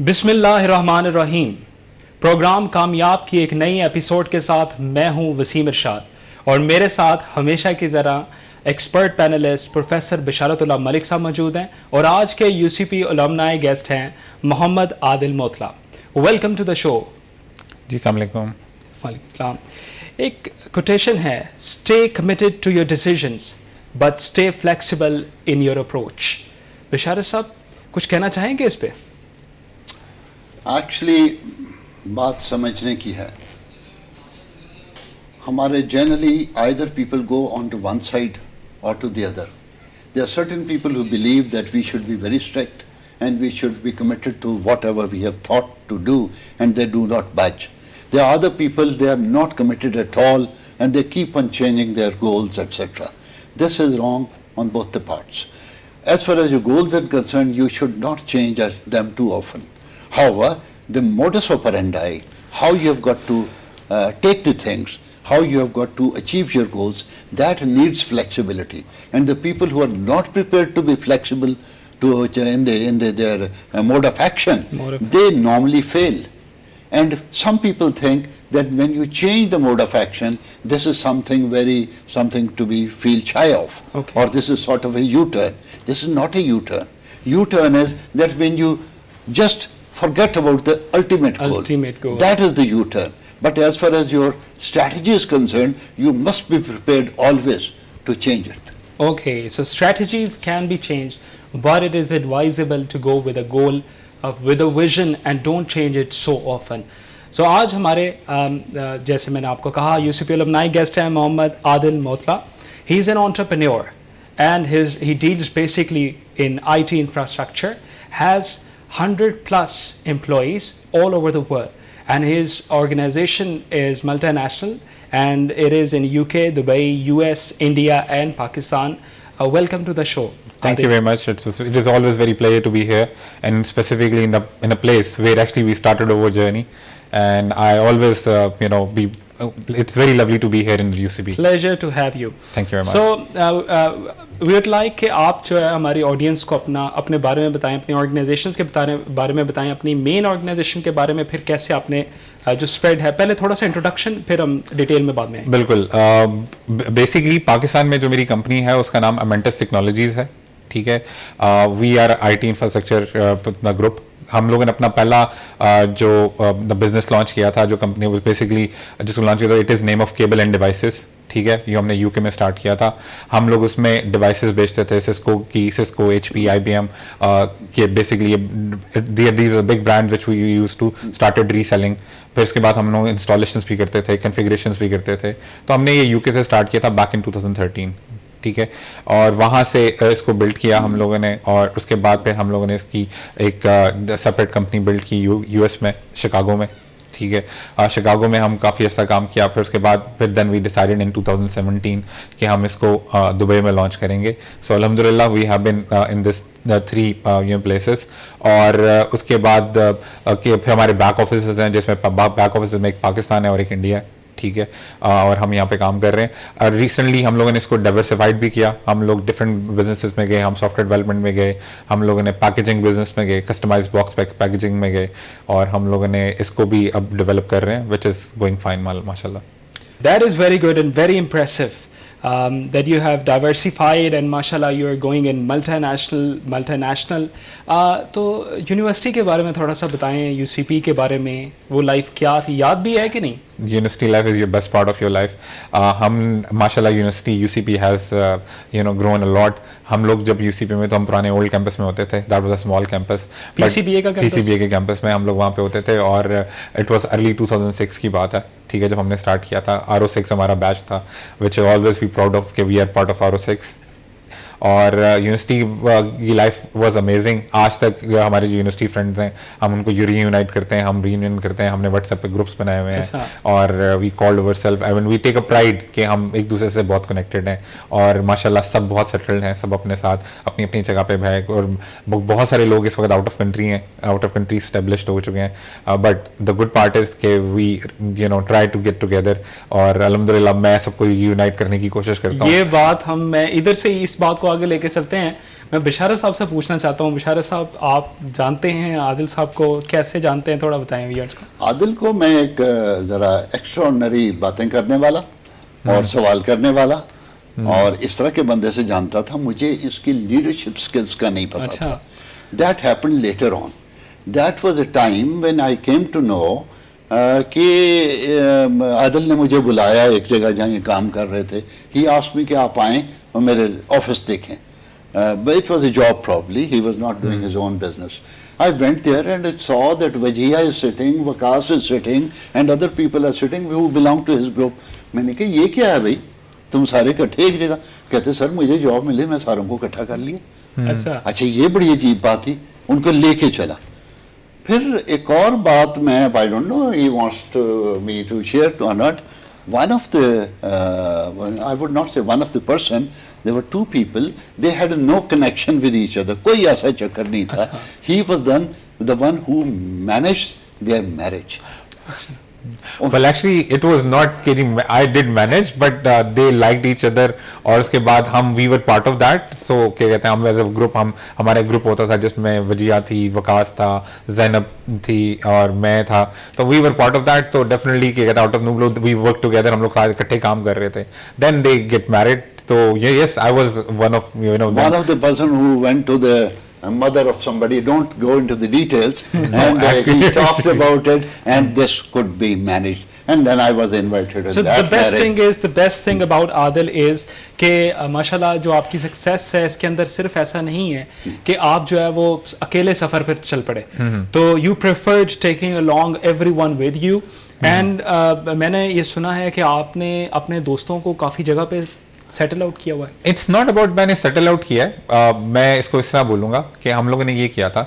बिस्मिल्लाहिर्रहमानिर्रहीम। प्रोग्राम कामयाब की एक नई एपिसोड के साथ मैं हूं वसीम इरशाद और मेरे साथ हमेशा की तरह expert panelist professor Bisharatullah Malik साहब मौजूद हैं और आज के यूसीपी अलुमनाई गेस्ट हैं Mohammad Adil Motla. Welcome to the show. जी अस्सलाम वालेकुम। वालेकुम सलाम। एक कोटेशन है, stay committed to your decisions but stay flexible in your approach. Bisharat साहब कुछ कहना चाहेंगे इस पे? एक्चुअली बात समझने की है। हमारे generally either people go on to one side और to the other. There are certain people who believe that we should be very strict and we should be committed to whatever we have thought to do and they do not budge. There are other people, they are not committed at all and they keep on changing their goals, etc. This is wrong on both the parts. As far as your goals are concerned, you should not change them too often. However, the modus operandi, how you have got to take the things, how you have got to achieve your goals, that needs flexibility. And the people who are not prepared to be flexible in their mode of action, they normally fail. And some people think that when you change the mode of action, this is something to be feel shy of, or this is sort of a U-turn. This is not a U-turn. U-turn is that when you just forget about the ultimate goal. That is the U-turn. But as far as your strategy is concerned, you must be prepared always to change it. Okay, so strategies can be changed, but it is advisable to go with a goal, with a vision, and don't change it so often. So आज हमारे जैसे मैंने आपको कहा UCP alumni guest हैं Mohammad Adil Motla. He is an entrepreneur and he deals basically in IT infrastructure, has 100 plus employees all over the world, and his organization is multinational and it is in UK, Dubai, US, India and Pakistan. Welcome to the show. Thank you very much. It is always very pleasure to be here, and specifically in a place where actually we started our journey. And I always it's very lovely to be here in the UCB. Pleasure to have you. Thank you very much. So we would like कि आप जो है हमारी audience को अपने बारे में बताएं, अपनी ऑर्गेनाइजेशंस के बारे में बताएं, अपनी मेन ऑर्गेनाइजेशन के बारे में, फिर कैसे आपने जो स्प्रेड है, पहले थोड़ा सा इंट्रोडक्शन, फिर हम डिटेल में बाद में. बिल्कुल. बेसिकली पाकिस्तान में जो मेरी कंपनी है उसका नाम अमेंटस टेक्नोलॉजीज है. ठीक है. We are IT infrastructure group. हम लोगों ने अपना पहला जो बिजनेस लॉन्च किया था, जो कंपनी वाज बेसिकली जिसको लॉन्च किया था, it is name of cable end devices. ठीक है. ये हमने यूके में स्टार्ट किया था. हम लोग उसमें डिवाइसेस बेचते थे, सिस्को HP IBM के basically these are big brand which we used to started reselling. फिर इसके बाद हम लोग इंस्टॉलेशंस भी करते थे, कॉन्फ़िगरेशंस भी करते थे. तो हमने ये यूके से स्टार्ट किया था बैक इन 2013. ठीक है. और वहाँ से इसको बिल्ड किया हम लोगों ने, और उसके बाद फिर हम लोगों ने इसकी एक सेपरेट कंपनी बिल्ड की US में, शिकागो में. ठीक है. शिकागो में हम काफ़ी अर्सा काम किया. फिर उसके बाद फिर देन वी डिसाइडेड इन 2017 कि हम इसको दुबई में लॉन्च करेंगे. सो अल्हम्दुलिल्लाह we have been in this 3 places. और उसके बाद फिर हमारे बैक ऑफिस हैं, जिसमें बैक ऑफिस में एक पाकिस्तान है और एक इंडिया है. ठीक है. और हम यहाँ पे काम कर रहे हैं. रिसेंटली हम लोगों ने इसको डाइवर्सिफाइड भी किया. हम लोग डिफरेंट बिजनेसेस में गए, हम सॉफ्टवेयर डेवलपमेंट में गए, हम लोगों ने पैकेजिंग बिजनेस में गए, कस्टमाइज्ड बॉक्स पैकेजिंग में गए, और हम लोगों ने इसको भी अब डेवलप कर रहे हैं, विच इज़ गोइंग फाइन माशाल्लाह. That is very good and very impressive. That you have diversified and mashallah you are going in multinational. तो यूनिवर्सिटी के बारे में थोड़ा सा बताएं, UCP के बारे में, वो लाइफ क्या थी, याद भी है कि नहीं? University life is your best part of your life. हम माशाल्लाह UCP has grown a lot. हम लोग जब UCP में, तो हम पुराने ओल्ड कैंपस में होते थे. That was a small campus. PCBA के कैंपस में हम लोग वहाँ पे होते थे, और it was early 2006 की बात है. ठीक है. जब हमने स्टार्ट किया था, RO6 हमारा बैच था, which I always be proud of कि we are part of RO6. और यूनिवर्सिटी की लाइफ वाज अमेजिंग. आज तक हमारे जो यूनिवर्सिटी फ्रेंड्स हैं, हम उनको रीयूनाइट करते हैं, हम रीयूनियन करते हैं. हमने व्हाट्सएप पे ग्रुप्स बनाए हुए हैं, और we called ourselves, I mean we take a pride कि हम एक दूसरे से बहुत कनेक्टेड हैं. और माशाल्लाह सब बहुत सेटल्ड हैं, सब अपने साथ अपनी अपनी जगह पे हैं. और बहुत सारे लोग इस वक्त आउट ऑफ कंट्री स्टेब्लिश्ड हो चुके हैं. But the good part is कि we try to get together. और अल्हम्दुलिल्लाह मैं सबको यूनाइट करने की कोशिश करता हूँ. ये बात मैं इधर से इस बात को आगे लेके चलते हैं. मैं बिशारत साहब से पूछना चाहता हूँ, बिशारत साहब आप जानते हैं आदिल साहब को, कैसे जानते हैं, थोड़ा बताएं व्यूअर्स को। आदिल को मैं एक ज़रा एक्स्ट्राऑर्डिनरी बातें करने वाला और सवाल करने वाला और इस तरह के बंदे से जानता था। मुझे इसकी लीडरशिप स्किल्स का नहीं पता था। That happened later on. That was a time when I came to know कि आदिल ने मुझे बुलाया एक जगह जहाँ ये काम कर रहे थे। ही आस्क्ड मी कि आप आएँ और मेरे ऑफिस देखें। It was a job probably. He was not doing his own business. I went there and I saw that Wajia is sitting, Waqas is sitting, and other people are sitting who belong to his group. मैंने कहा ये क्या है भाई, तुम सारे इकट्ठे एक जगह। कहते सर मुझे जॉब मिली, मैं सारों को इकट्ठा कर लिया। अच्छा ये बड़ी अजीब बात थी। उनको लेके चला। फिर एक और बात मैं I don't know he wants me to share or not. One of the I would not say one of the person. There were two people. They had no connection with each other. कोई ऐसा चक्कर नहीं था. He was the one who managed their marriage. Well, actually, it was not kidding. I did manage, but they liked each other. और उसके बाद हम we were part of that. So क्या कहते हैं हम as a group हम हमारा group होता था जिसमें वजिया थी, वकास था, ज़ैनब थी और मैं था. तो we were part of that. So definitely क्या कहते हैं out of no blue we worked together. हम लोग सारे इकट्ठे काम कर रहे थे. Then they get married. So yes, I was one of one of the person who went to the mother of somebody, don't go into the details, and he talked about it, and this could be managed, and then I was invited. So the best thing about Adil is कि माशाल्लाह जो आपकी success है इसके अंदर सिर्फ ऐसा नहीं है कि आप जो है वो अकेले सफर पर चल पड़े, तो you preferred taking along everyone with you, and मैंने ये सुना है कि आपने अपने दोस्तों को काफ़ी जगह पे सेटल आउट किया हुआ है. इट्स नॉट अबाउट मैंने सेटल आउट किया है. मैं इसको इस तरह बोलूँगा कि हम लोगों ने ये किया था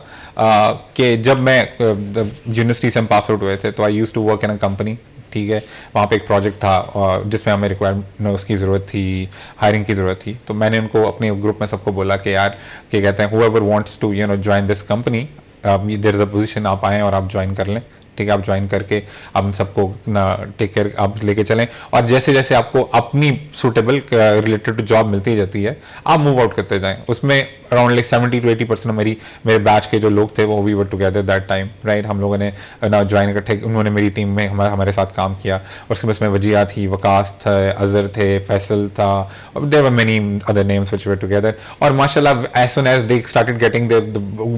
कि जब मैं यूनिवर्सिटी से हम पास आउट हुए थे तो I used to work in a company. ठीक है, वहाँ पे एक प्रोजेक्ट था जिसमें हमें रिक्वायरमेंट उसकी ज़रूरत थी, हायरिंग की ज़रूरत थी. तो मैंने उनको अपने ग्रुप में सबको बोला कि यार क्या कहते हैं whoever wants to join this company, there is a position, आप आएँ और आप ज्वाइन कर लें. ठीक है, आप ज्वाइन करके आप उन सबको ना टेक केयर आप लेके चलें, और जैसे जैसे आपको अपनी सूटेबल रिलेटेड टू जॉब मिलती जाती है आप मूव आउट करते जाएं. उसमें अराउंड लाइक 70 to 80% मेरे बैच के जो लोग थे वो we were together that time, right. हम लोगों ने ना ज्वाइन इकट्ठे, उन्होंने मेरी टीम में हमारे साथ काम किया. और उसके बाद में वजिया थी, वकास थे, अजहर थे, फैसल था, there were many other names which were together. और माशाल्लाह as soon as they started getting the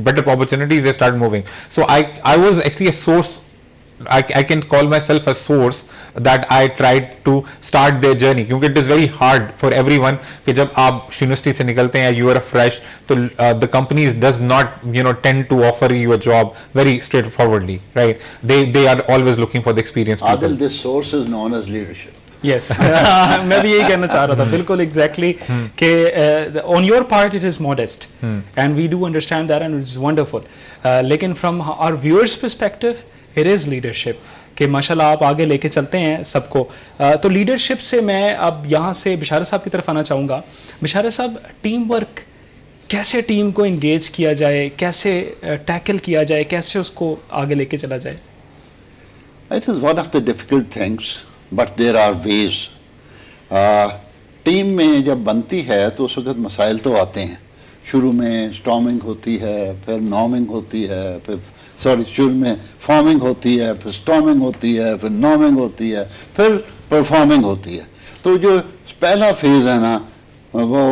better opportunities they start moving. So I was actually a source. I can call myself a source that I tried to start their journey, क्योंकि it is very hard for everyone कि जब आप university से निकलते हैं, you are fresh, तो the companies does not tend to offer you a job very straightforwardly, right? They are always looking for the experienced people. Adil, this source is known as leadership. Yes, मैं भी यही कहना चाह रहा था. बिल्कुल exactly कि on your part it is modest and we do understand that and it is wonderful. लेकिन from our viewers perspective it is leadership कि माशाल्लाह आप आगे लेके चलते हैं सबको. तो लीडरशिप से मैं अब यहाँ से बिशारत साहब की तरफ आना चाहूँगा. बिशारत साहब, टीम वर्क, कैसे टीम को इंगेज किया जाए, कैसे टैकल किया जाए, कैसे उसको आगे लेके चला जाए? It is one of the difficult things, but there are ways. Team में जब बनती है तो उस वक्त मसाइल तो आते हैं. शुरू में स्टॉर्मिंग होती है, फिर नॉर्मिंग होती है, फिर शुरू में फॉर्मिंग होती है, फिर स्टॉर्मिंग होती है, फिर नॉर्मिंग होती है, फिर परफॉर्मिंग होती है. तो जो पहला फेज़ है ना, वो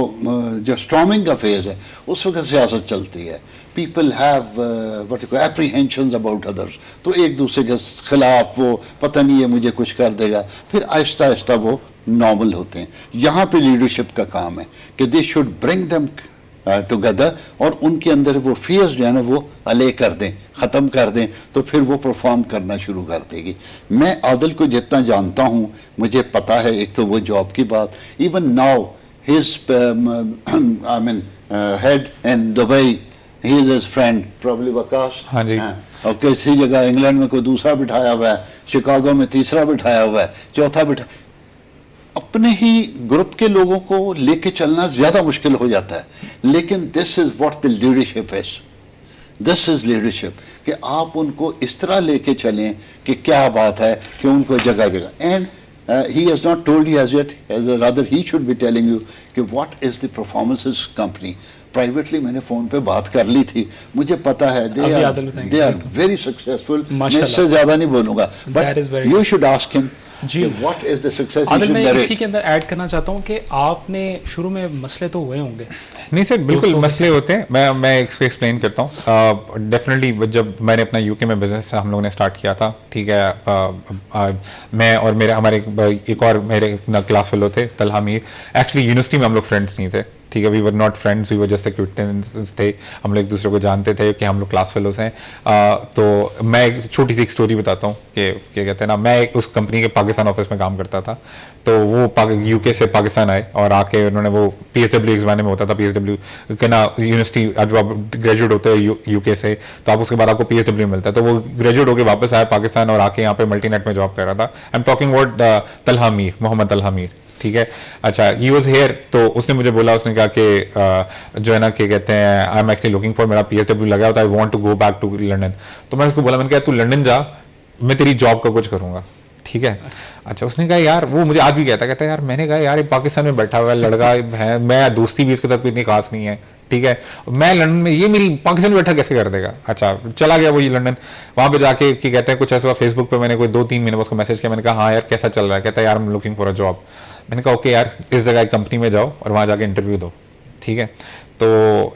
जो स्टॉर्मिंग का फेज़ है, उस वक्त सियासत चलती है. People have what you call apprehensions about others. तो एक दूसरे के खिलाफ वो पता नहीं है मुझे कुछ कर देगा. फिर आहिस्ता आहिस्ता वो नॉर्मल होते हैं. यहाँ पे लीडरशिप का काम है कि they should bring them together, और उनके अंदर वो फियर्स जो है ना वो अले कर दें, ख़त्म कर दें, तो फिर वो परफॉर्म करना शुरू कर देगी. मैं आदिल को जितना जानता हूँ, मुझे पता है, एक तो वो जॉब की बात. Even now his I mean head in Dubai, he is his friend probably Waqas. हाँ जी. और किसी जगह इंग्लैंड में कोई दूसरा बिठाया हुआ है, शिकागो में तीसरा बिठाया हुआ है, चौथा बिठा. अपने ही ग्रुप के लोगों को लेके चलना ज़्यादा मुश्किल हो जाता है. लेकिन this is what the leadership is. This is leadership कि आप उनको इस तरह लेके चलें कि क्या बात है कि उनको जगह जगह. And he has not told you as yet, rather he should be telling you कि what is the performances company. Privately मैंने फ़ोन पे बात कर ली थी, मुझे पता है दे आर वेरी सक्सेसफुल। मैं इससे ज़्यादा नहीं बोलूँगा, but you should ask him ji what is the success. Adil, मैं इसी के अंदर ऐड करना चाहता हूँ कि आपने शुरू में मसले तो हुए होंगे। नहीं सर, बिल्कुल मसले होते हैं। मैं इसको एक्सप्लेन करता हूँ। डेफिनेटली जब मैंने अपना यूके में बिजनेस हम लोगों ने स्टार्ट किया था, ठीक है, मैं और हमारे एक और मेरे क्लास फेलो थे, तलहा मीर। एक्चुअली यूनिवर्सिटी में हम लोग फ्रेंड्स नहीं थे, ठीक है, we were not friends, we were just acquaintances थे। हम लोग एक दूसरे को जानते थे कि हम लोग क्लास फेलोज हैं। तो मैं एक छोटी सी एक स्टोरी बताता हूँ कि क्या कहते हैं ना, मैं उस कंपनी के पाकिस्तान ऑफिस में काम करता था। तो वो यूके से पाकिस्तान आए और आके उन्होंने वो PSW के ज़माने में होता था, PSW के ना यूनिवर्सिटी, जब आप ग्रेजुएट होते हो यूके से तो आप उसके बाद आपको PSW मिलता है। तो वो ग्रेजुएट होकर वापस आया पाकिस्तान और आके यहाँ पे मल्टीनेट में जॉब कर रहा था। I am talking about Talha Mir, Mohammad Talha Mir, ठीक है। अच्छा, ही वॉज हेयर। तो उसने मुझे बोला, उसने कहा कि जो है ना, क्या कहते हैं, I am actually looking for, मेरा PSW लगा होता है, I want to go back to London. तो मैंने उसको बोला, मैंने कहा तू लंदन जा, मैं तेरी जॉब का कुछ करूँगा, ठीक है। अच्छा, उसने कहा यार, वो मुझे आज भी कहता है यार, मैंने कहा यार ये पाकिस्तान में बैठा हुआ है लड़का है, मैं दोस्ती भी इसके साथ कोई इतनी खास नहीं है, ठीक है, मैं लंदन में, ये मेरी पाकिस्तान में बैठा कैसे कर देगा। अच्छा, चला गया वही लंदन। वहाँ पे जाके क्या कहते हैं, कुछ ऐसा फेसबुक पे मैंने कोई 2-3 महीने उसको मैसेज किया। मैंने कहा हाँ यार कैसा चल रहा है। कहता है यार, I am looking for a job. मैंने कहा ओके यार, इस जगह कंपनी में जाओ और वहाँ जाके इंटरव्यू दो, ठीक है। तो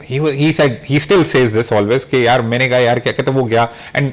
he still says this always कि यार, मैंने कहा यार क्या कहते, वो गया एंड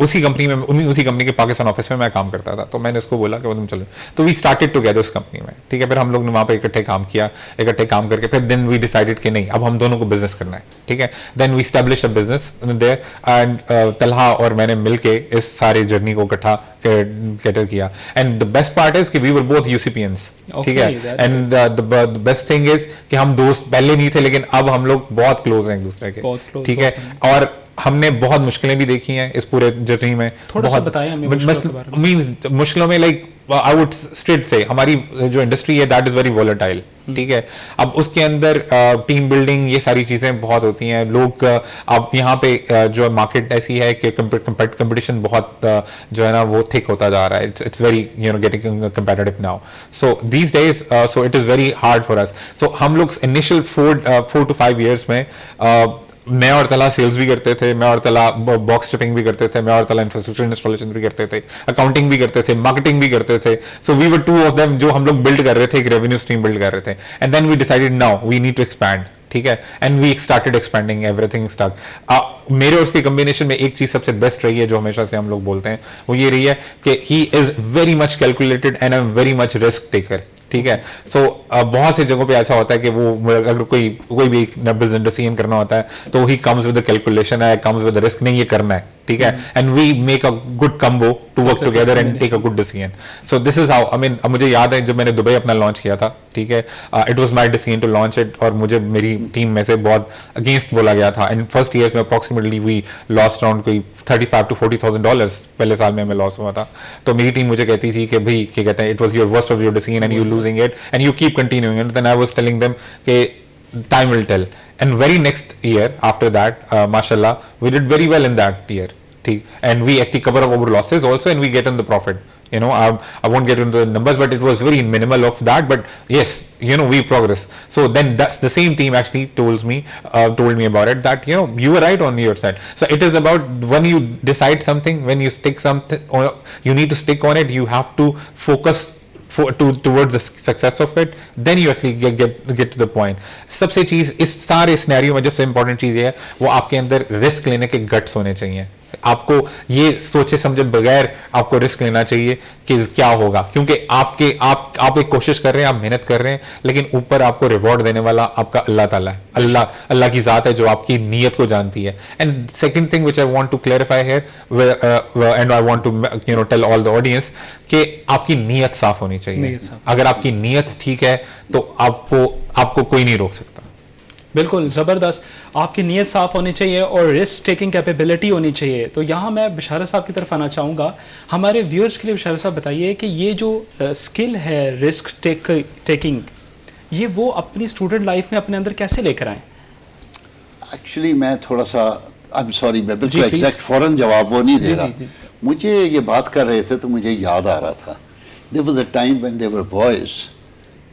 उसी कंपनी में, उसी कंपनी के पाकिस्तान ऑफिस में मैं काम करता था। तो मैंने उसको बोला कि वो तुम चलो। तो वी स्टार्टेड टुगेदर उस कंपनी में, ठीक है। फिर हम लोग ने वहाँ पे इकट्ठे काम किया, इकट्ठे काम करके फिर देन वी डिसाइडेड कि नहीं, अब हम दोनों को बिजनेस करना है, ठीक है। Then we established a business there and Talha और मैंने मिलके इस सारे जर्नी को इकट्ठा कैटर किया। And the best part is कि वी वर बोथ यूसीपियंस, ठीक है। And the best thing is कि हम दोस्त पहले नहीं थे, लेकिन अब हम लोग बहुत क्लोज हैं एक दूसरे के, ठीक है। और हमने बहुत मुश्किलें भी देखी हैं इस पूरे जर्नी में। थोड़ा सा बताएं हमें मुश्किलों में, लाइक आई वुड स्ट्रेट से, हमारी जो इंडस्ट्री है दैट इज वेरी वोलेटाइल, ठीक है। अब उसके अंदर टीम बिल्डिंग, ये सारी चीजें बहुत होती हैं। लोग अब यहाँ पे जो मार्केट ऐसी है कि कंपटीशन बहुत जो है ना वो थिक होता जा रहा है। It's very getting competitive now. So these days so it is very hard for us. So हम लोग इनिशियल 4 to 5 years में मैं और तला सेल्स भी करते थे, मैं और तला बॉक्स शिपिंग भी करते थे, मैं और तला इंफ्रास्ट्रक्चर इंस्टॉलेशन भी करते थे, अकाउंटिंग भी करते थे, मार्केटिंग भी करते थे। So we were 2 of them जो हम लोग बिल्ड कर रहे थे, एक रेवेन्यू स्ट्रीम बिल्ड कर रहे थे। And then we decided now we need to expand, ठीक है। And we started expanding, everything stuck. मेरे उसके कॉम्बिनेशन में एक चीज सबसे बेस्ट रही है जो हमेशा से हम लोग बोलते हैं, वो ये रही है कि he is very much calculated and I am very much risk taker, ठीक है। सो बहुत सी जगहों पे ऐसा होता है कि वो अगर कोई भी बिजनेस डिसीजन करना होता है तो he comes with the calculation है, कम्स विद द रिस्क, नहीं ये करना है, ठीक है। And we make a good combo to work together and take a good decision. So this is how, I mean, मुझे याद है जब मैंने दुबई अपना लॉन्च किया था, ठीक है, it was my decision to launch it, और मुझे मेरी टीम में से बहुत अगेंस्ट बोला गया था। एंड फर्स्ट ईयर्स में अप्रॉक्सीमेटली वी लॉस्ट अराउंड कोई $35,000 to $40,000 पहले साल में हमें लॉस हुआ था। तो मेरी टीम मुझे कहती थी कि भाई क्या कहते हैं, it was your worst of your decision and you losing it and you keep continuing it. Then I was telling them कि time will tell. And very next year after that, mashallah, we did very well in that year, and we actually cover up our losses also and we get in the profit. I won't get into the numbers, but it was very minimal of that, but yes, we progress. So then that's the same team actually told me about it, that you were right on your side. So it is about when you decide something, when you stick something, you need to stick on it, you have to focus towards the success of it, then you actually get to the point. सबसे चीज इस सारे scenario में सबसे important चीज ये है, वो आपके अंदर रिस्क लेने के गट्स होने चाहिए। आपको ये सोचे समझे बगैर आपको रिस्क लेना चाहिए कि क्या होगा, क्योंकि आप एक कोशिश कर रहे हैं, आप मेहनत कर रहे हैं, लेकिन ऊपर आपको रिवॉर्ड देने वाला आपका अल्लाह ताला है, अल्लाह की जात है जो आपकी नीयत को जानती है। And second thing which I want to clarify here and I want to tell all the audience कि आपकी नीयत साफ होनी चाहिए। अगर आपकी नीयत ठीक है तो आपको कोई नहीं रोक सकता। बिल्कुल ज़बरदस्त, आपकी नीयत साफ़ होनी चाहिए और रिस्क टेकिंग कैपेबिलिटी होनी चाहिए। तो यहाँ मैं बिशारत साहब की तरफ आना चाहूँगा। हमारे व्यूअर्स के लिए बिशारत साहब बताइए कि ये जो स्किल है रिस्क टेकिंग, ये वो अपनी स्टूडेंट लाइफ में अपने अंदर कैसे लेकर आएँ? एक्चुअली मैं थोड़ा सा, आई एम सॉरी, मैं बिल्कुल एग्जैक्ट फ़ौरन जवाब वो नहीं दे रहा। मुझे ये बात कर रहे थे तो मुझे याद आ रहा था, there was a time when they were boys,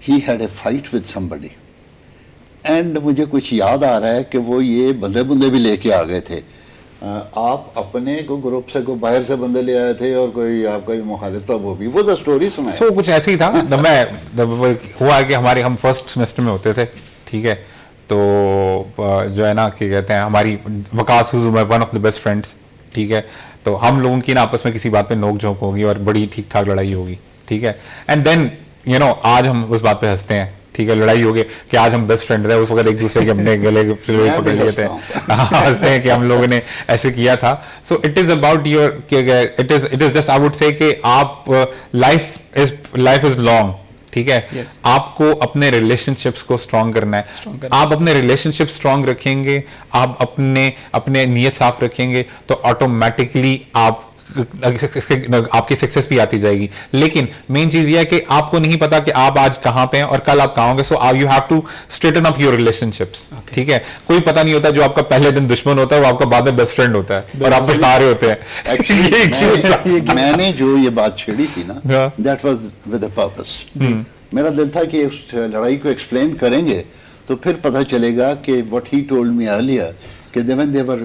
he had a fight with somebody and मुझे कुछ याद आ रहा है कि वो ये बंदे बुंदे भी लेके आ गए थे। आप अपने को ग्रुप से को बाहर से बंदे ले आए थे और कोई आपका मुखालिफ था, वो द स्टोरी सुनाए। सो कुछ ऐसे ही था। हुआ कि हमारे हम फर्स्ट सेमेस्टर में होते थे, ठीक है, तो जो है ना क्या कहते हैं, हमारी वकास हुजूर one of the best friends, ठीक है, तो हम लोगों की ना आपस में किसी बात पे नोक झोंक होगी और बड़ी ठीक ठाक लड़ाई होगी, ठीक है, एंड देन यू नो आज हम उस बात पे हंसते हैं, ठीक है, लड़ाई हो गई कि आज हम बेस्ट फ्रेंड थे, उस वक्त एक दूसरे के हमने गले पकड़ लिए थे, हंसते हैं कि हम लोगों ने ऐसे किया था। सो it is about your, it is just I would say कि आप लाइफ इज लॉन्ग, ठीक है, yes. आपको अपने रिलेशनशिप्स को स्ट्रॉन्ग करना है। आप अपने रिलेशनशिप स्ट्रॉन्ग रखेंगे, आप अपने नीयत साफ रखेंगे, तो ऑटोमेटिकली आपकी सक्सेस भी आती जाएगी। लेकिन मेन चीज यह है कि आपको नहीं पता कि आप आज कहां पे हैं और कल आप कहां होंगे। So you have to straighten up your relationships, ठीक है। कोई पता नहीं होता, जो आपका पहले दिन दुश्मन होता है वो आपका बाद में बेस्ट फ्रेंड होता है और आप पछता रहे होते हैं। Actually, मैंने जो ये बात छेड़ी थी ना, that was with a purpose. मेरा दिल था कि उस लड़ाई को एक्सप्लेन करेंगे तो फिर पता चलेगा कि what he told me earlier कि when they were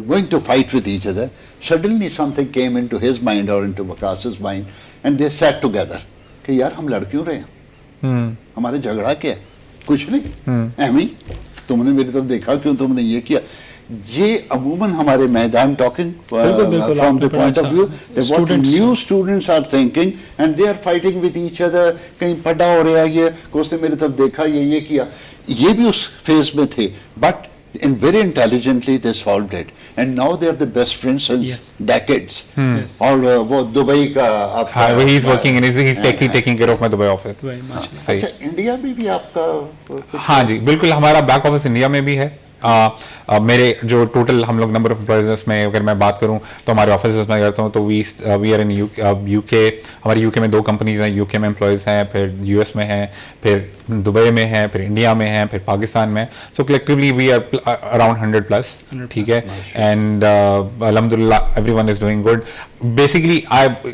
going to fight with each other, suddenly something came into his mind or into Wakas's mind and they sat together कि यार हम लड़ क्यों रहे हैं, हमारे झगड़ा क्या है, कुछ नहीं, एमी तुमने मेरी तरफ देखा क्यों, तुमने ये किया। ये अमूमन हमारे मैदान talking from the point of view what new students are thinking and they are fighting with each other, कहीं पढ़ा हो रहा है, ये उसने मेरी तरफ देखा, ये किया, ये भी उस फेज में थे, but and very intelligently they solved it and now they are the best friends since decades. और वो दुबई का he is working and he's taking care of my Dubai office. अच्छा, इंडिया में भी आपका? हाँ जी बिल्कुल, हमारा बैक ऑफिस इंडिया में भी है। मेरे जो टोटल हम लोग नंबर ऑफ एम्प्लॉयज में अगर मैं बात करूं तो हमारे ऑफिस में करता हूं तो वी आर इन यूके। हमारे यूके में 2 कंपनीज हैं, यूके में एम्प्लॉयज हैं, फिर यूएस में हैं, फिर दुबई में हैं, फिर इंडिया में हैं, फिर पाकिस्तान में। सो कलेक्टिवली वी आर अराउंड 100+, ठीक है, एंड अल्हम्दुलिल्लाह everyone is doing good. Basically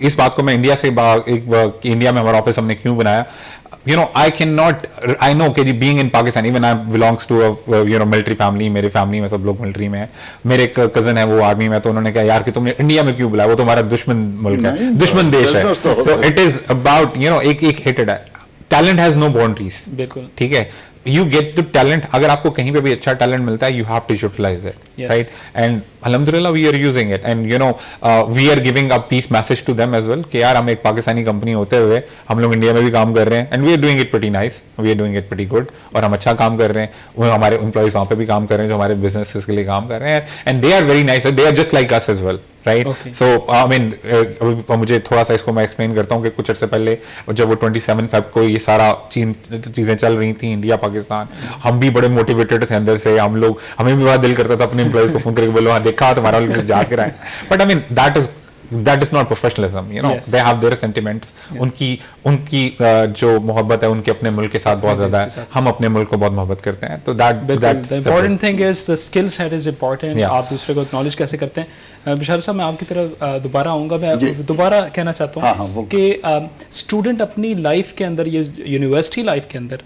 इस बात को मैं इंडिया से इंडिया में हमारा ऑफिस हमने क्यों बनाया, you know, I know कि being in Pakistan, even I belongs to a military family, मेरे फैमिली में सब लोग मिलिट्री में हैं, मेरे एक कजन है वो आर्मी में, तो उन्होंने कहा यार कि तुमने इंडिया में क्यों बुलाया, वो तुम्हारा दुश्मन मुल्क है, दुश्मन देश है। So it is about, you know, एक हिट है, टैलेंट हैज नो बाउंड्रीज, बिल्कुल ठीक है, यू गेट द टैलेंट, अगर आपको कहीं पे भी अच्छा टैलेंट मिलता है you have to utilize it, right, and अल्हम्दुलिल्लाह we are using it and you know we are giving a peace message to them as well कि यार हम एक पाकिस्तानी कंपनी होते हुए हम लोग इंडिया में भी काम कर रहे हैं and we are doing it pretty nice, we are doing it pretty good, और हम अच्छा काम कर रहे हैं, वो हमारे एम्प्लॉइज वहाँ पे भी काम कर रहे हैं जो हमारे बिजनेस के लिए काम कर रहे हैं, and they are very nice, they are just like us as well, right. So I mean मुझे थोड़ा सा इसको मैं एक्सप्लेन करता हूँ कि कुछ अर्से पहले जब वो 27 फेब को ये सारा चीजें चल रही थी इंडिया पाकिस्तान, हम भी बड़े मोटिवेटेड थे अंदर से, हम लोग, हमें भी बड़ा दिल करता था अपने एम्प्लॉइज को फोन करके बोलो हाँ देखा तुम्हारा जांच कराएं, but I mean that is not professionalism, you know, they have their sentiments, उनकी जो मोहब्बत है उनके अपने मुल्क के साथ बहुत ज्यादा है, हम अपने मुल्क को बहुत मोहब्बत करते हैं, तो that's the important thing is the skill set is important, आप दूसरे को एक्नॉलेज कैसे करते हैं। बिशार साहब मैं आपकी तरफ दोबारा आऊँगा, मैं दोबारा कहना चाहता हूँ कि स्टूडेंट अपनी लाइफ के अंदर, ये यूनिवर्सिटी लाइफ के अंदर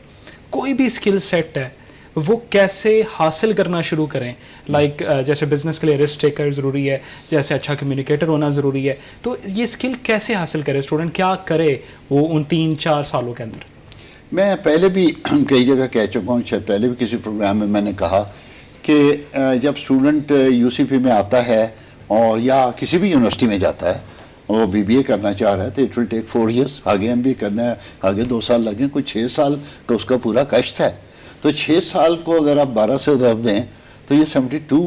कोई भी स्किल सेट है वो कैसे हासिल करना शुरू करें, लाइक जैसे बिजनेस के लिए रिस्क टेकर ज़रूरी है, जैसे अच्छा कम्युनिकेटर होना ज़रूरी है, तो ये स्किल कैसे हासिल करे स्टूडेंट, क्या करे वो उन 3-4 सालों के अंदर। मैं पहले भी कई जगह कह चुका हूँ, शायद पहले भी किसी प्रोग्राम में मैंने कहा कि जब स्टूडेंट यूसीपी में आता है और या किसी भी यूनिवर्सिटी में जाता है, वो बीबीए करना चाह रहा है तो इट विल टेक 4 years, आगे एमबीए करना है आगे 2 साल लगें, कुछ 6 साल का उसका पूरा कष्ट है। तो 6 साल को अगर आप 12 से रख दें तो ये 72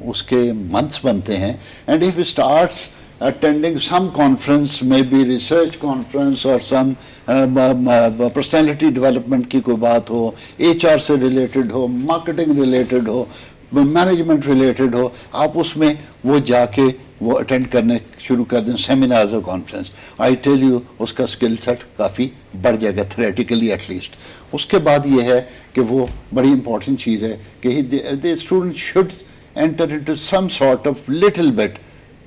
उसके मंथ्स बनते हैं, and if starts attending some conference, maybe research conference और सम पर्सनैलिटी डेवलपमेंट की कोई बात हो, एचआर से रिलेटेड हो, मार्केटिंग रिलेटेड हो, मैनेजमेंट रिलेटेड हो, आप उसमें वो जाके वो अटेंड करने शुरू कर दें, सेमिनार्स और कॉन्फ्रेंस, आई टेल यू उसका स्किल सेट काफ़ी बढ़ जाएगा थ्योरेटिकली एटलीस्ट। उसके बाद ये है कि वो बड़ी इंपॉर्टेंट चीज़ है कि the student should enter into some sort of little bit,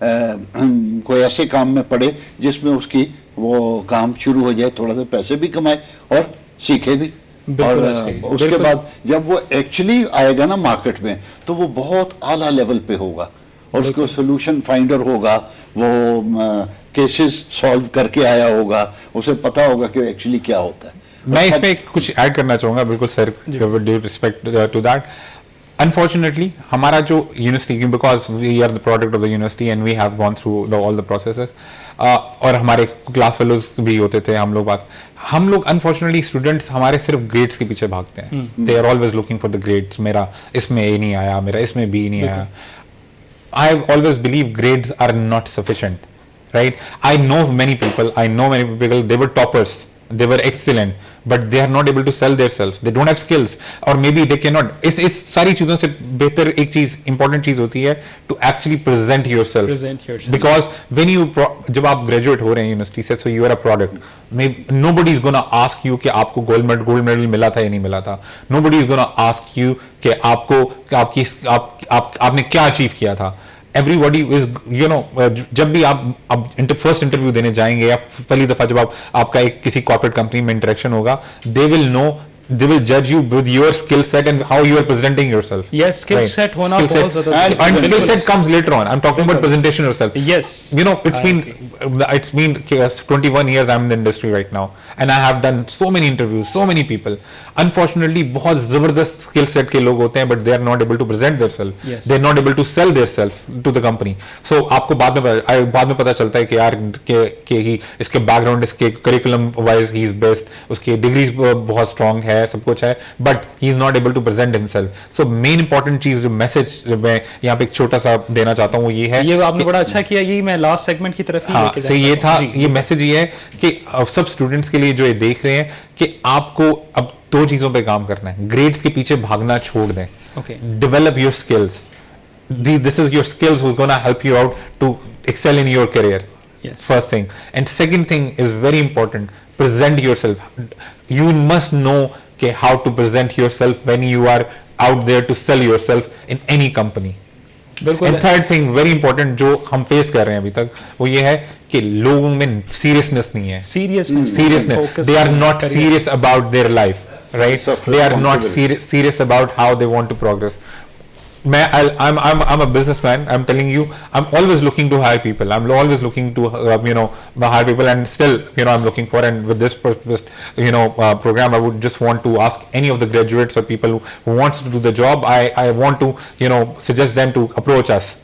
कोई ऐसे काम में पड़े जिसमें उसकी वो काम शुरू हो जाए, थोड़ा सा पैसे भी कमाए और सीखे भी, बिल्कुल और सही, उसके बिल्कुल। बाद जब वो एक्चुअली आएगा ना मार्केट में तो वो बहुत आला लेवल पे होगा और उसको सोल्यूशन फाइंडर होगा, वो केसेस सॉल्व करके आया होगा, उसे पता होगा कि एक्चुअली क्या होता है। मैं इसमें कुछ ऐड करना चाहूंगा, बिल्कुल sir, with due respect to that. Unfortunately हमारा जो university, because we are the product of the university and we have gone through all the processes, और हमारे क्लास फेलोज भी होते थे, हम लोग अनफॉर्चुनेटली स्टूडेंट्स हमारे सिर्फ ग्रेड्स के पीछे भागते हैं। They are always looking for the grades, मेरा इसमें ए नहीं आया, मेरा इसमें बी नहीं आया। I always believe grades are not sufficient, right? I know many people, they were toppers, they were excellent, but they are not able to sell themselves, they don't have skills, or maybe they cannot. इस सारी चीज़ों से बेहतर एक चीज़, important चीज़ होती है to actually present yourself. Present yourself. Because when जब आप graduate हो रहे हैं यूनिवर्सिटी से, so you are a product. Nobody is gonna ask you कि आपको गोल्ड मेडल मिला था या नहीं मिला था. Nobody is gonna ask you कि आपने क्या अचीव किया था. Everybody is, जब भी आप फर्स्ट इंटरव्यू देने जाएंगे या पहली दफा जब आपका एक किसी कॉर्पोरेट कंपनी में इंटरेक्शन होगा, they will judge you with your skill set and how you are presenting yourself. Yes, skill set होना बहुत ज़्यादा, and skill set comes later on. I'm talking about presentation yourself. Yes, it's been 21 years I'm in the industry right now, and I have done so many interviews, so many people. Unfortunately, बहुत ज़बरदस्त skill set के लोग होते हैं, but they are not able to present themselves. Yes. They are not able to sell themselves to the company. So आपको बाद में पता चलता है कि यार कि इसके बैकग्राउंड, इसके curriculum wise he is best, उसकी डिग्रीज बहुत स्ट्रॉन्ग है, सब कुछ है, but he is not able to present himself. So main important चीज, जो मैसेज मैं यहाँ पे एक छोटा सा देना चाहता हूँ, वो ये है, ये आपने बड़ा अच्छा किया, यही मैं लास्ट सेगमेंट की तरफ ही लेके हाँ, ये था, ये मैसेज ये है कि सब स्टूडेंट्स के लिए जो ये देख रहे हैं कि आपको अब दो चीजों पे काम करना है. ग्रेड्स के पीछे भागना छोड़ दें. Develop your skills. This is your skills who's gonna help you out to excel in your career. Yes. First thing. And second thing is very important. Present yourself. You must know how to present yourself when you are out there to sell yourself in any company. And third thing, very important, जो हम face कर रहे हैं अभी तक, वो ये है कि लोगों में सीरियसनेस नहीं है. Seriousness. They are not serious about their life, right? They are not serious about how they want to progress. I'm a businessman. I'm telling you, I'm always looking to hire people. I'm always looking to hire people, and still I'm looking for. And with this program, I would just want to ask any of the graduates or people who wants to do the job. I want to suggest them to approach us.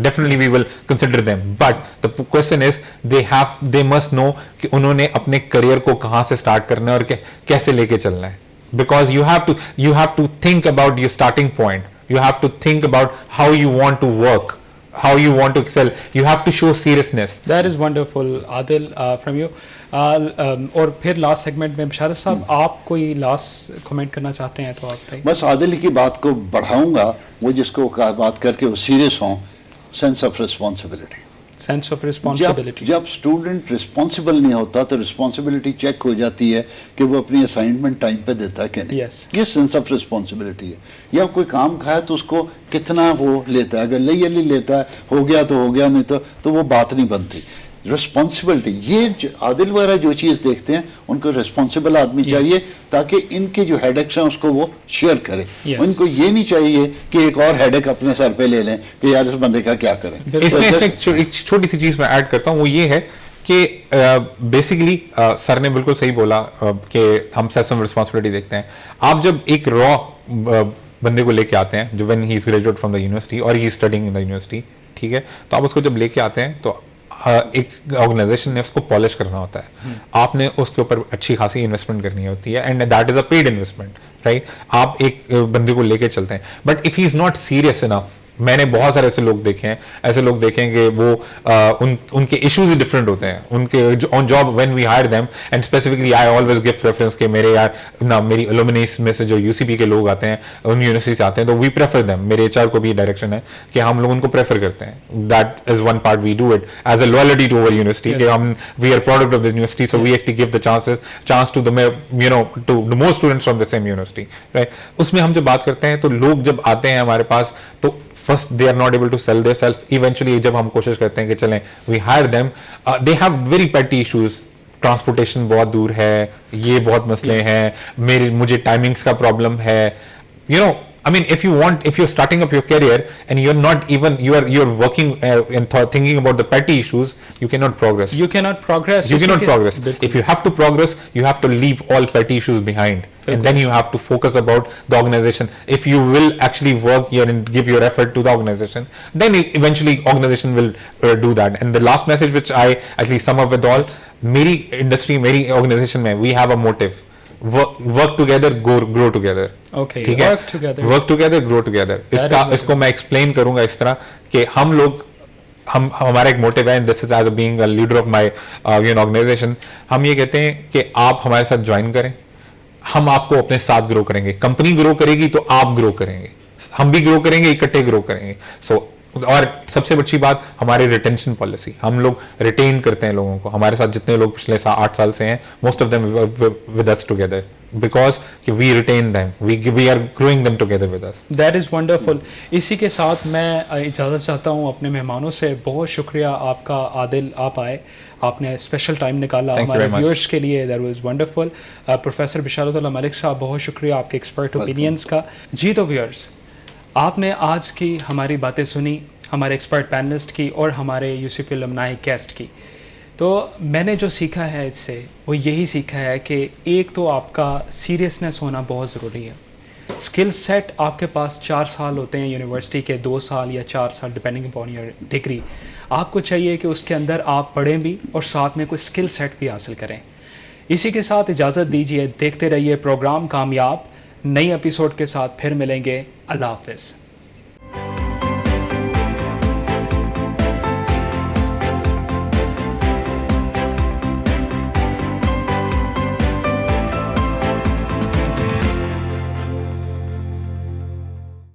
Definitely we will consider them, but the question is they must know कि उन्होंने अपने career को कहाँ से start करना है और कैसे लेके चलना है. Because you have to think about your starting point. You have to think about how you want to work, how you want to excel. You have to show seriousness. That is wonderful, Adil, from you. और फिर last segment में बशारत साहब, आप कोई last comment करना चाहते हैं तो आप बताइए. बस आदिल की बात को बढ़ाऊंगा, वो जिसको बात करके वो सीरियस हों. Sense of responsibility. Sense of responsibility. जब स्टूडेंट रिस्पॉन्सिबल नहीं होता तो रिस्पॉन्सिबिलिटी चेक हो जाती है कि वो अपनी असाइनमेंट टाइम पे देता है कि नहीं. Yes. ये सेंस ऑफ रिस्पॉन्सिबिलिटी है. या कोई काम खाया तो उसको कितना वो लेता है, अगर ले लेता है, हो गया तो हो गया, नहीं तो वो बात नहीं बनती. रिस्पॉन्सिबिलिटी, ये आदिल वगैरह जो चीज़ देखते हैं, उनको रिस्पॉन्सिबल आदमी चाहिए ताकि इनके जो हेडेक्स हैं उसको वो शेयर करें. उनको ये नहीं चाहिए कि एक और हेडेक अपने सर पे ले लें कि यार इस बंदे का क्या करें. इसमें एक छोटी सी चीज़ मैं ऐड करता हूँ, वो ये है कि बेसिकली सर ने बिल्कुल सही बोला कि हम सेंस ऑफ रिस्पॉन्सिबिलिटी देखते हैं. आप जब एक रॉ बंदे को लेके आते हैं, जो when he is graduate from the university और he is studying in the university, ठीक है, तो आप उसको जब लेके आते हैं तो एक ऑर्गेनाइजेशन ने उसको पॉलिश करना होता है. आपने उसके ऊपर अच्छी खासी इन्वेस्टमेंट करनी होती है, and that is a paid investment, right. आप एक बंदे को लेके चलते हैं, but if he is not serious enough, मैंने बहुत सारे ऐसे लोग देखे हैं कि वो उनके इश्यूज ही डिफरेंट होते हैं. उनके on job when we hire them, and specifically I always give preference के मेरी एलुमनीज में से जो यूसीपी के लोग आते हैं, उन यूनिवर्सिटी से आते हैं, तो वी प्रेफर देम. मेरे एचआर को भी डायरेक्शन है कि हम लोग उनको प्रेफर करते हैं. That is one part we do it as a loyalty to our university, कि हम we are product of the university, so we actually give the chance to the more students from the same university, right. उसमें हम जब बात करते हैं तो लोग जब आते हैं हमारे पास, तो first they are not able to sell themselves. Eventually जब हम कोशिश करते हैं कि चलें we hire them, they have very petty issues. Transportation बहुत दूर है, ये बहुत मसले हैं, मुझे टाइमिंग्स का प्रॉब्लम है, you know, I mean, if you're starting up your career and you're not even, you're working and thinking about the petty issues, you cannot progress. You cannot progress. You cannot progress. बिल्कुल. If you have to progress, you have to leave all petty issues behind. And then you have to focus about the organization. If you will actually work here and give your effort to the organization, then eventually organization will do that. And the last message which I actually sum up with all, मेरी industry, मेरी organization में, we have a motive. Work together, grow together. Okay, ठीक है? work together. Work together, grow together. इसको मैं explain करूँगा इस तरह कि हमारा एक मोटिव है, and this is as being a leader of my organisation, हम ये कहते हैं कि आप हमारे साथ ज्वाइन करें, हम आपको अपने साथ ग्रो करेंगे, कंपनी ग्रो करेगी तो आप ग्रो करेंगे, हम भी ग्रो करेंगे, इकट्ठे ग्रो करेंगे. सो और सबसे अच्छी बात हमारी रिटेंशन पॉलिसी, हम लोग रिटेन करते हैं लोगों को. हमारे साथ जितने लोग पिछले 8 साल से हैं, most of them with us together, because we retain them, we are growing them together with us. That is wonderful. इसी के साथ मैं इजाज़त चाहता हूँ अपने मेहमानों से. बहुत शुक्रिया आपका आदिल, आप आए, आपने स्पेशल टाइम निकाला हमारे व्यूअर्स के लिए. That was wonderful. Professor Bisharatullah Malik साहब, बहुत शुक्रिया आपके एक्सपर्ट ओपिनियंस का. जी तो व्यूअर्स, आपने आज की हमारी बातें सुनी, हमारे एक्सपर्ट पैनलिस्ट की और हमारे यूसीपी अलुमनाई गेस्ट की. तो मैंने जो सीखा है इससे वो यही सीखा है कि एक तो आपका सीरियसनेस होना बहुत ज़रूरी है. स्किल सेट आपके पास 4 साल होते हैं यूनिवर्सिटी के, 2 साल या 4 साल डिपेंडिंग अपॉन योर डिग्री. आपको चाहिए कि उसके अंदर आप पढ़ें भी और साथ में कोई स्किल सेट भी हासिल करें. इसी के साथ इजाज़त दीजिए. देखते रहिए प्रोग्राम कामयाब. नई एपिसोड के साथ फिर मिलेंगे. अल्लाह हाफ़िज़.